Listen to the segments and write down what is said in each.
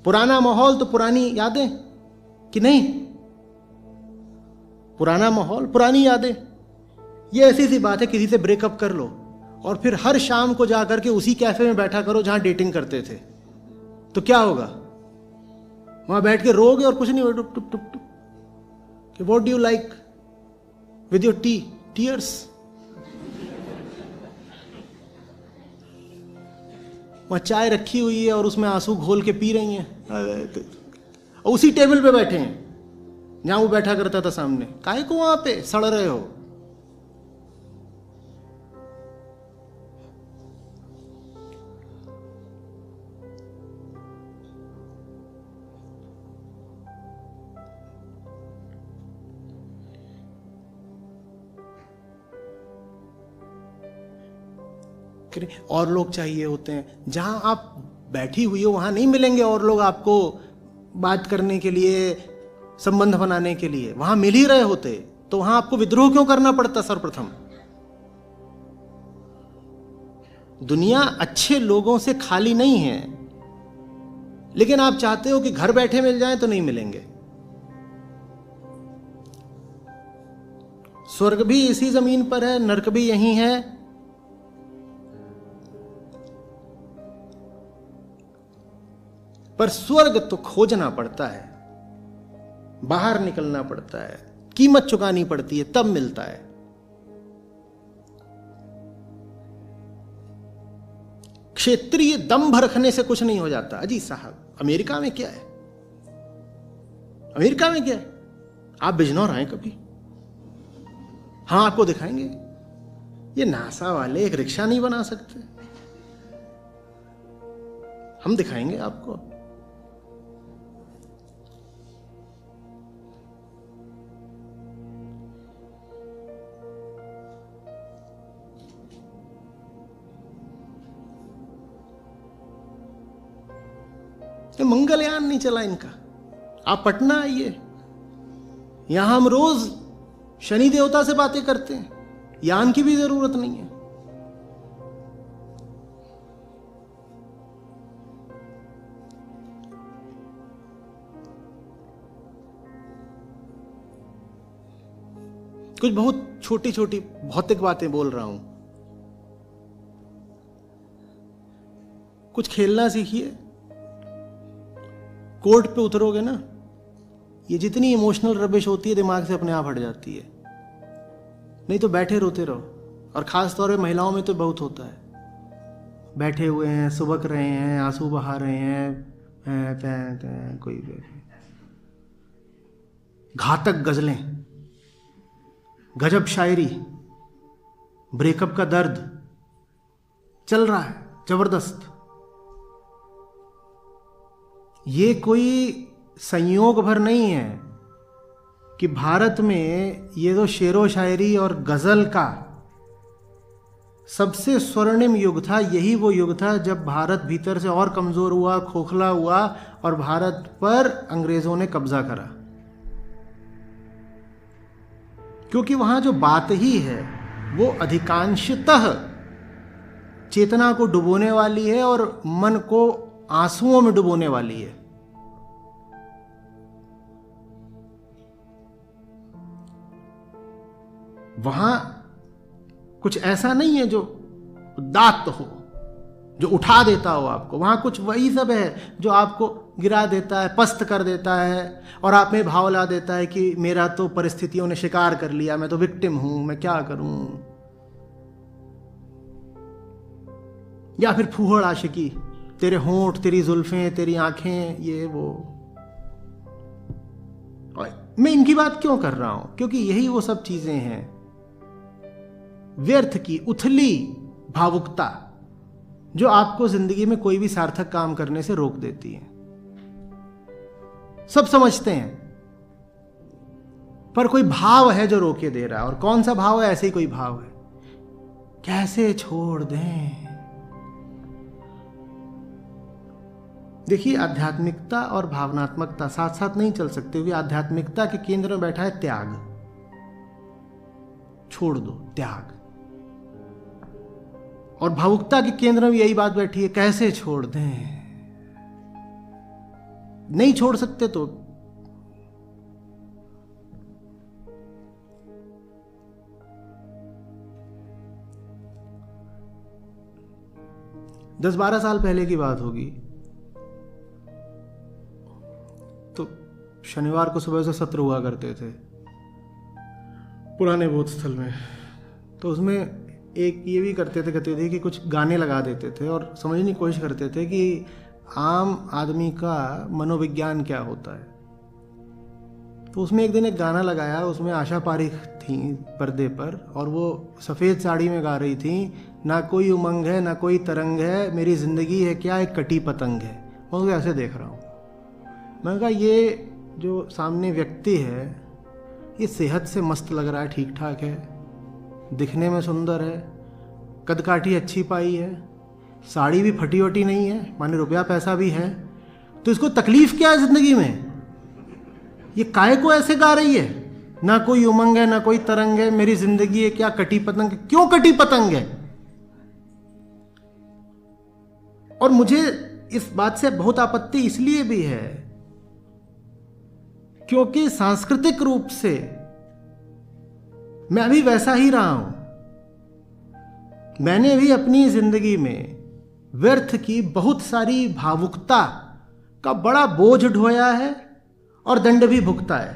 पुराना माहौल तो पुरानी यादें कि नहीं, पुराना माहौल पुरानी यादें। ये ऐसी सी बात है, किसी से ब्रेकअप कर लो और फिर हर शाम को जाकर के उसी कैफे में बैठा करो जहां डेटिंग करते थे, तो क्या होगा? वहां बैठ के रोगे और कुछ नहीं, टुप टुप टुप टुप कि what do you like with your T, tears. वहां चाय रखी हुई है और उसमें आंसू घोल के पी रही हैं, उसी टेबल पे बैठे हैं जहां वो बैठा करता था सामने। काहे को वहां पे सड़ रहे हो? और लोग चाहिए होते हैं, जहां आप बैठी हुई हो वहां नहीं मिलेंगे और लोग आपको बात करने के लिए, संबंध बनाने के लिए। वहां मिल ही रहे होते तो वहां आपको विद्रोह क्यों करना पड़ता? सर्वप्रथम दुनिया अच्छे लोगों से खाली नहीं है, लेकिन आप चाहते हो कि घर बैठे मिल जाएं तो नहीं मिलेंगे। स्वर्ग भी इसी जमीन पर है, नरक भी यहीं है। पर स्वर्ग तो खोजना पड़ता है, बाहर निकलना पड़ता है, कीमत चुकानी पड़ती है, तब मिलता है। क्षेत्रीय दंभ रखने से कुछ नहीं हो जाता। अजी साहब, अमेरिका में क्या है? अमेरिका में क्या है? आप बिजनौर आए कभी? हाँ, आपको दिखाएंगे। ये नासा वाले एक रिक्शा नहीं बना सकते, हम दिखाएंगे आपको। मंगलयान नहीं चला इनका। आप पटना आइए, यहां हम रोज शनि देवता से बातें करते हैं, यान की भी जरूरत नहीं है। कुछ बहुत छोटी छोटी भौतिक बातें बोल रहा हूं। कुछ खेलना सीखिए, कोर्ट पे उतरोगे ना, ये जितनी इमोशनल रबिश होती है दिमाग से अपने आप हट जाती है। नहीं तो बैठे रोते रहो, और खास तौर पे महिलाओं में तो बहुत होता है। बैठे हुए हैं, सुबक रहे हैं, आंसू बहा रहे हैं, कोई घातक गजलें, गजब शायरी, ब्रेकअप का दर्द चल रहा है जबरदस्त। ये कोई संयोग भर नहीं है कि भारत में ये जो शेरो शायरी और गजल का सबसे स्वर्णिम युग था, यही वो युग था जब भारत भीतर से और कमजोर हुआ, खोखला हुआ और भारत पर अंग्रेजों ने कब्जा करा। क्योंकि वहां जो बात ही है वो अधिकांशतः चेतना को डुबोने वाली है और मन को आंसुओं में डुबोने वाली है। वहां कुछ ऐसा नहीं है जो उदात्त हो, जो उठा देता हो आपको। वहां कुछ वही सब है जो आपको गिरा देता है, पस्त कर देता है और आप में भाव ला देता है कि मेरा तो परिस्थितियों ने शिकार कर लिया, मैं तो विक्टिम हूं, मैं क्या करूं। या फिर फूहड़ आशिकी, तेरे होंठ, तेरी जुल्फें, तेरी आंखें, ये वो। और मैं इनकी बात क्यों कर रहा हूं? क्योंकि यही वो सब चीजें हैं, व्यर्थ की उथली भावुकता, जो आपको जिंदगी में कोई भी सार्थक काम करने से रोक देती है। सब समझते हैं, पर कोई भाव है जो रोके दे रहा है। और कौन सा भाव है? ऐसे ही कोई भाव है, कैसे छोड़ दें। देखिए, आध्यात्मिकता और भावनात्मकता साथ साथ नहीं चल सकते, क्योंकि आध्यात्मिकता के केंद्र में बैठा है त्याग। छोड़ दो, त्याग। और भावुकता के केंद्र में यही बात बैठी है, कैसे छोड़ दें। नहीं छोड़ सकते तो दस 12 साल पहले की बात होगी। तो शनिवार को सुबह से सत्र हुआ करते थे पुराने बोध स्थल में। तो उसमें एक ये भी करते थे कि कुछ गाने लगा देते थे और समझने की कोशिश करते थे कि आम आदमी का मनोविज्ञान क्या होता है। तो उसमें एक दिन एक गाना लगाया, उसमें आशा पारिक थी पर्दे पर और वो सफ़ेद साड़ी में गा रही थी, ना कोई उमंग है ना कोई तरंग है, मेरी ज़िंदगी है क्या एक कटी पतंग है। मैं उसको ऐसे देख रहा हूँ। मैंने कहा ये जो सामने व्यक्ति है ये सेहत से मस्त लग रहा है, ठीक ठाक है, दिखने में सुंदर है, कद काठी अच्छी पाई है, साड़ी भी फटी वटी नहीं है, माने रुपया पैसा भी है, तो इसको तकलीफ़ क्या है ज़िंदगी में? ये काय को ऐसे गा रही है, ना कोई उमंग है ना कोई तरंग है, मेरी ज़िंदगी है क्या कटी पतंग। क्यों कटी पतंग है? और मुझे इस बात से बहुत आपत्ति इसलिए भी है क्योंकि सांस्कृतिक रूप से मैं भी वैसा ही रहा हूं। मैंने भी अपनी जिंदगी में व्यर्थ की बहुत सारी भावुकता का बड़ा बोझ ढोया है और दंड भी भुगता है।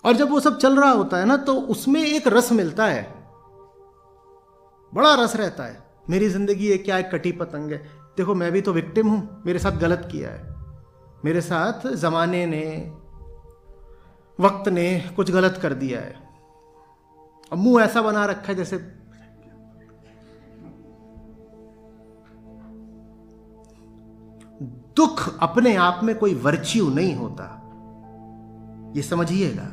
और जब वो सब चल रहा होता है ना तो उसमें एक रस मिलता है, बड़ा रस रहता है। मेरी जिंदगी ये क्या एक कटी पतंग है। देखो मैं भी तो विक्टिम हूं, मेरे साथ गलत किया है, मेरे साथ जमाने ने वक्त ने कुछ गलत कर दिया है। अब मुंह ऐसा बना रखा है जैसे दुख अपने आप में कोई वर्च्यू नहीं होता, ये समझिएगा।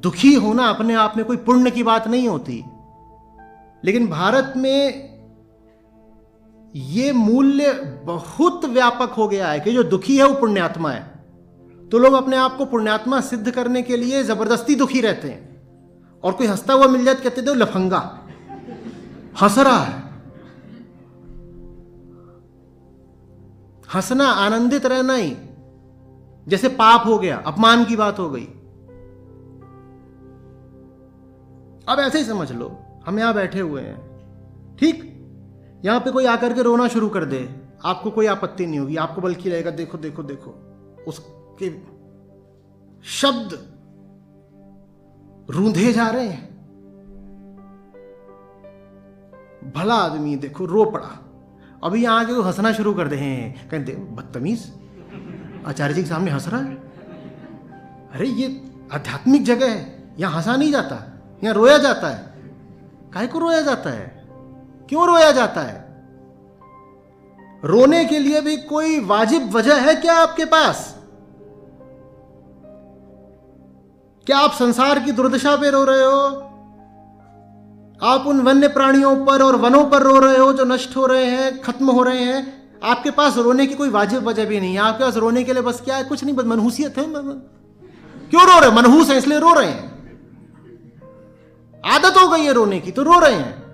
दुखी होना अपने आप में कोई पुण्य की बात नहीं होती। लेकिन भारत में यह मूल्य बहुत व्यापक हो गया है कि जो दुखी है वो पुण्यात्मा है। तो लोग अपने आप को पुण्यात्मा सिद्ध करने के लिए जबरदस्ती दुखी रहते हैं। और कोई हंसता हुआ मिल जाए कहते थे लफंगा, हंस रहा है। हंसना, आनंदित रहना ही जैसे पाप हो गया, अपमान की बात हो गई। अब ऐसे ही समझ लो, हम यहां बैठे हुए हैं, ठीक, यहां पे कोई आकर के रोना शुरू कर दे, आपको कोई आपत्ति नहीं होगी, आपको बल्कि लगेगा देखो देखो देखो उसके शब्द रूंधे जा रहे हैं, भला आदमी देखो रो पड़ा। अभी यहां आके हंसना शुरू कर दे, हैं कहते बदतमीज आचार्य जी के सामने हंस रहा है। अरे ये आध्यात्मिक जगह है, यहां हंसा नहीं जाता, यहां रोया जाता है। काहे को रोया जाता है? क्यों रोया जाता है? रोने के लिए भी कोई वाजिब वजह है क्या आपके पास? क्या आप संसार की दुर्दशा पे रो रहे हो? आप उन वन्य प्राणियों पर और वनों पर रो रहे हो जो नष्ट हो रहे हैं, खत्म हो रहे हैं। आपके पास रोने की कोई वाजिब वजह भी नहीं है। आपके पास रोने के लिए बस क्या है? कुछ नहीं, बस मनहूसियत है। क्यों रो रहे हैं? मनहूस है इसलिए रो रहे हैं, आदत हो गई है रोने की तो रो रहे हैं।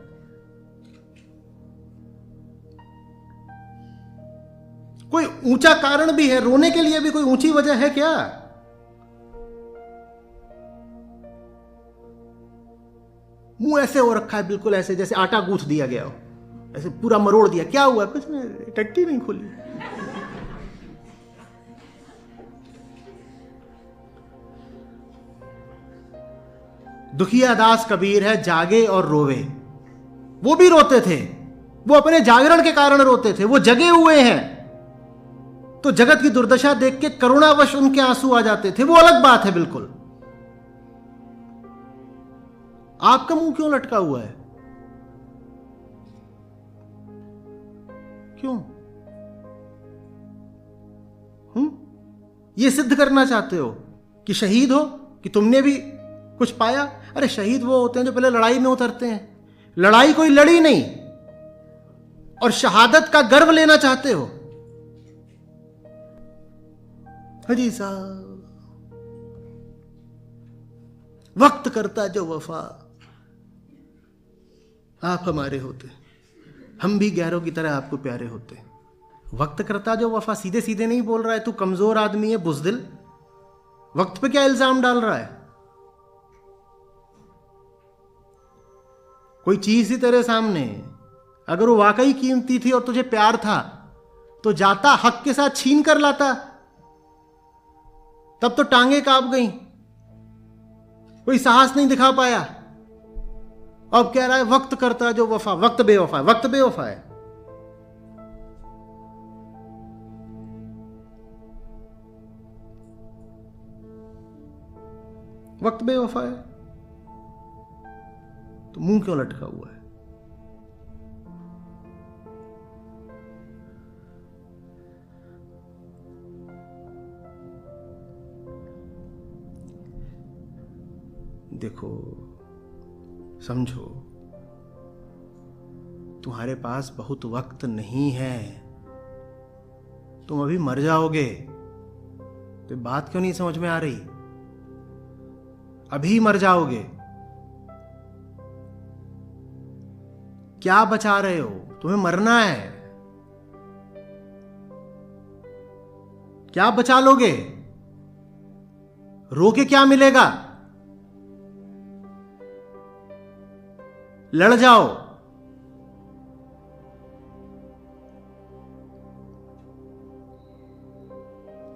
कोई ऊंचा कारण भी है रोने के लिए, भी कोई ऊंची वजह है क्या? मुंह ऐसे हो रखा है बिल्कुल ऐसे जैसे आटा गूंथ दिया गया हो, ऐसे पूरा मरोड़ दिया। क्या हुआ? कुछ नहीं, टट्टी नहीं खुली। दुखिया दास कबीर है जागे और रोवे। वो भी रोते थे, वो अपने जागरण के कारण रोते थे, वो जगे हुए हैं तो जगत की दुर्दशा देख के करुणावश उनके आंसू आ जाते थे, वो अलग बात है बिल्कुल। आपका मुंह क्यों लटका हुआ है? क्यों? ये सिद्ध करना चाहते हो कि शहीद हो, कि तुमने भी कुछ पाया? अरे शहीद वो होते हैं जो पहले लड़ाई में उतरते हैं। लड़ाई कोई लड़ी नहीं और शहादत का गर्व लेना चाहते हो। हजी साहब, वक्त करता जो वफा, आप हमारे होते, हम भी गैरों की तरह आपको प्यारे होते। वक्त करता जो वफा सीधे सीधे नहीं बोल रहा है, तू कमजोर आदमी है बुज़दिल। वक्त पे क्या इल्जाम डाल रहा है? कोई चीज ही तेरे सामने, अगर वो वाकई कीमती थी और तुझे प्यार था तो जाता हक के साथ छीन कर लाता। तब तो टांगे कांप गई, कोई साहस नहीं दिखा पाया। अब कह रहा है वक्त करता जो वफा। वक्त बेवफा है, वक्त बेवफा है। वक्त बेवफा है तो मुंह क्यों लटका हुआ है? देखो, समझो, तुम्हारे पास बहुत वक्त नहीं है। तुम अभी मर जाओगे। तो बात क्यों नहीं समझ में आ रही? अभी मर जाओगे। क्या बचा रहे हो? तुम्हें मरना है। क्या बचा लोगे? रो के क्या मिलेगा? लड़ जाओ।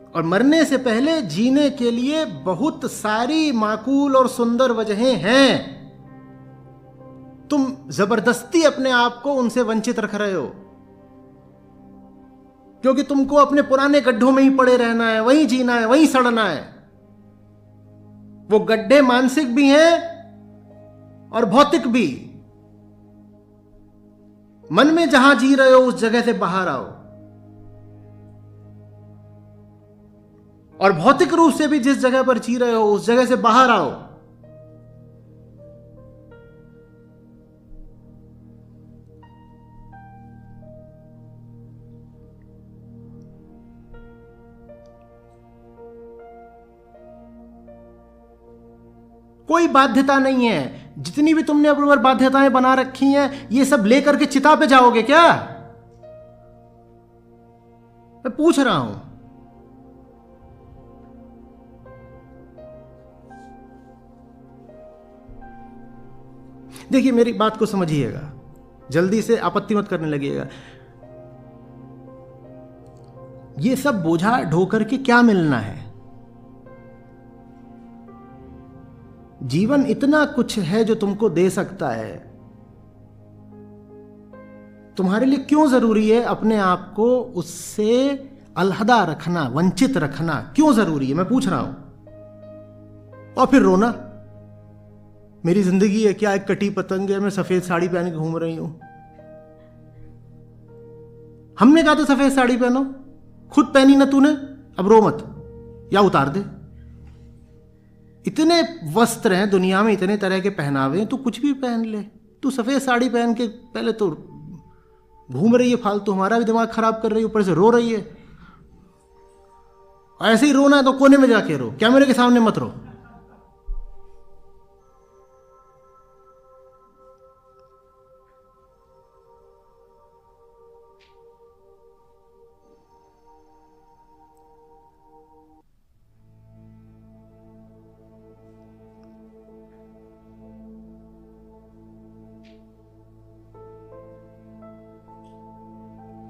और मरने से पहले जीने के लिए बहुत सारी माकूल और सुंदर वजहें हैं। तुम जबरदस्ती अपने आप को उनसे वंचित रख रहे हो, क्योंकि तुमको अपने पुराने गड्ढों में ही पड़े रहना है, वहीं जीना है, वहीं सड़ना है। वो गड्ढे मानसिक भी हैं और भौतिक भी। मन में जहां जी रहे हो उस जगह से बाहर आओ, और भौतिक रूप से भी जिस जगह पर जी रहे हो उस जगह से बाहर आओ। कोई बाध्यता नहीं है। जितनी भी तुमने अपने ऊपर बाध्यताएं बना रखी हैं, ये सब लेकर के चिता पे जाओगे क्या? मैं पूछ रहा हूं। देखिए, मेरी बात को समझिएगा, जल्दी से आपत्ति मत करने लगिएगा। ये सब बोझा ढोकर के क्या मिलना है? जीवन इतना कुछ है जो तुमको दे सकता है। तुम्हारे लिए क्यों जरूरी है अपने आप को उससे अलहदा रखना, वंचित रखना? क्यों जरूरी है, मैं पूछ रहा हूं। और फिर रोना, मेरी जिंदगी है क्या, एक कटी पतंग है, मैं सफेद साड़ी पहन के घूम रही हूं। हमने कहा था सफेद साड़ी पहनो, खुद पहनी ना तूने, अब रो मत या उतार दे। इतने वस्त्र हैं दुनिया में, इतने तरह के पहनावे हैं, तू कुछ भी पहन ले। तू सफेद साड़ी पहन के पहले तो घूम रही है फालतू, हमारा भी दिमाग खराब कर रही है, ऊपर से रो रही है। ऐसे ही रोना है तो कोने में जाके रो, कैमरे के सामने मत रो।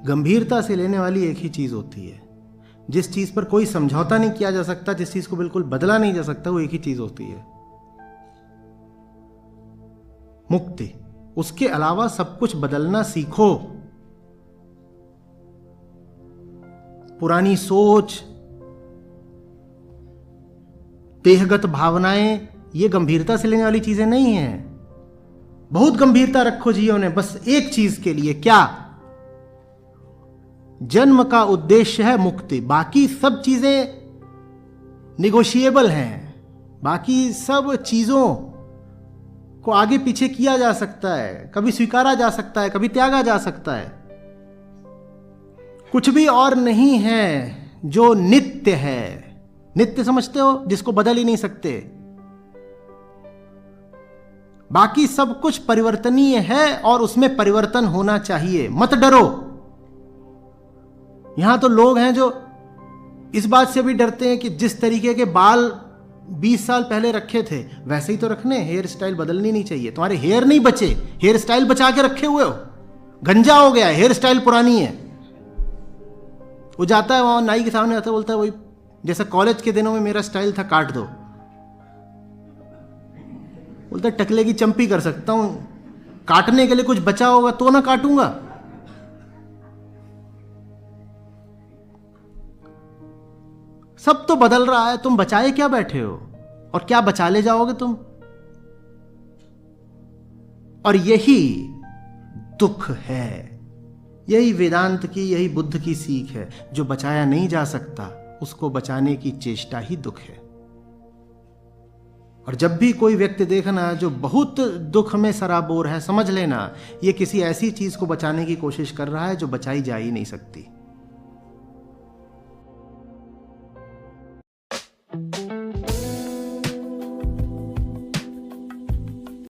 गंभीरता से लेने वाली एक ही चीज होती है, जिस चीज पर कोई समझौता नहीं किया जा सकता, जिस चीज को बिल्कुल बदला नहीं जा सकता, वो एक ही चीज होती है, मुक्ति। उसके अलावा सब कुछ बदलना सीखो। पुरानी सोच, देहगत भावनाएं, ये गंभीरता से लेने वाली चीजें नहीं हैं। बहुत गंभीरता रखो जीवन में बस एक चीज के लिए, क्या? जन्म का उद्देश्य है मुक्ति। बाकी सब चीजें निगोशिएबल हैं, बाकी सब चीजों को आगे पीछे किया जा सकता है, कभी स्वीकारा जा सकता है, कभी त्यागा जा सकता है। कुछ भी और नहीं है जो नित्य है। नित्य समझते हो? जिसको बदल ही नहीं सकते। बाकी सब कुछ परिवर्तनीय है और उसमें परिवर्तन होना चाहिए। मत डरो। यहां तो लोग हैं जो इस बात से भी डरते हैं कि जिस तरीके के बाल 20 साल पहले रखे थे वैसे ही तो रखने, हेयर स्टाइल बदलनी नहीं चाहिए। तुम्हारे हेयर नहीं बचे, हेयर स्टाइल बचा के रखे हुए हो, गंजा हो गया, हेयर स्टाइल पुरानी है। वो जाता है वहां नाई के सामने आता है, बोलता है वही जैसा कॉलेज के दिनों में मेरा स्टाइल था, काट दो। बोलता है टकले की चंपी कर सकता हूं, काटने के लिए कुछ बचा होगा तो ना काटूंगा। सब तो बदल रहा है, तुम बचाए क्या बैठे हो और क्या बचा ले जाओगे तुम? और यही दुख है, यही वेदांत की, यही बुद्ध की सीख है। जो बचाया नहीं जा सकता उसको बचाने की चेष्टा ही दुख है। और जब भी कोई व्यक्ति देखना जो बहुत दुख में सराबोर है, समझ लेना ये किसी ऐसी चीज को बचाने की कोशिश कर रहा है जो बचाई जा ही नहीं सकती।